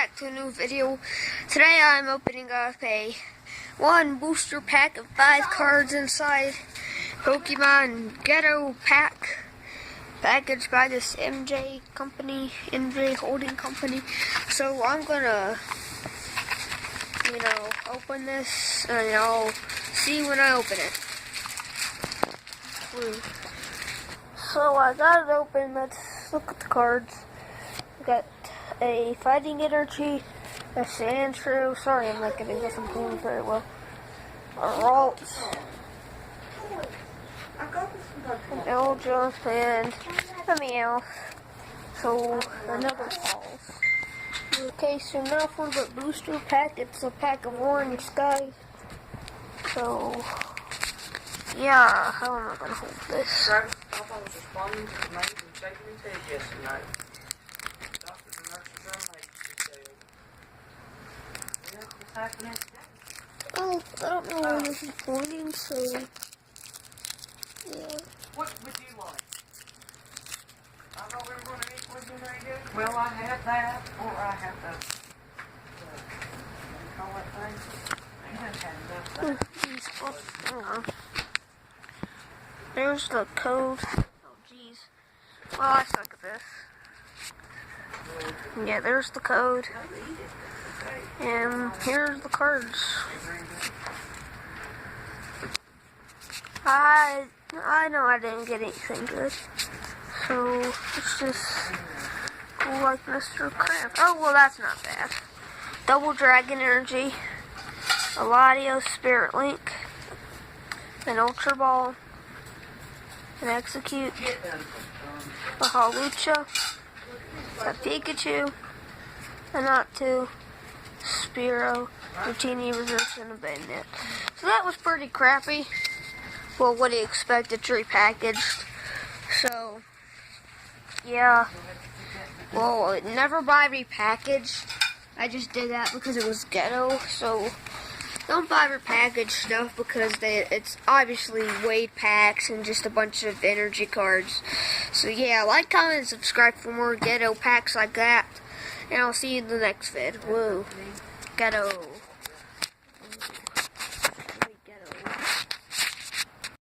back to a new video. Today I'm opening up a one booster pack of 5 cards inside Pokemon Ghetto Pack, packaged by this MJ Holding Company. So I'm gonna, open this and I'll see when I open it. So I got it open. Let's look at the cards. We got a Fighting Energy, a Sandshrew. Sorry, I'm not getting this. I'm doing very well. A Ralt, an Eldra, and a Meow. So another Falls. Okay, so now for the booster pack. It's a pack of Orange Sky. So yeah, how am I gonna hold this? Oh, I don't know where this is pointing, so yeah. What would you like? I thought we were going to eat with you very good. Well, I have that, or I have the what do you call that thing? I just had enough. There's the code. Oh, jeez. Well, I suck at this. Yeah, there's the code. And here's the cards. I know I didn't get anything good. So, let's just go like Mr. Crab. Oh, well, that's not bad. Double Dragon Energy, a Latios Spirit Link, an Ultra Ball, an Execute, a Hawlucha, a Pikachu, a Natu, Spearow, a Teeny Reverse, and a Bayonet. So that was pretty crappy. Well, what do you expect? It's repackaged. So, yeah. Well, never buy repackaged. I just did that because it was ghetto. So, don't buy repackaged stuff because it's obviously weight packs and just a bunch of energy cards. So, yeah, like, comment, and subscribe for more ghetto packs like that. And I'll see you in the next vid. Woo. Ghetto.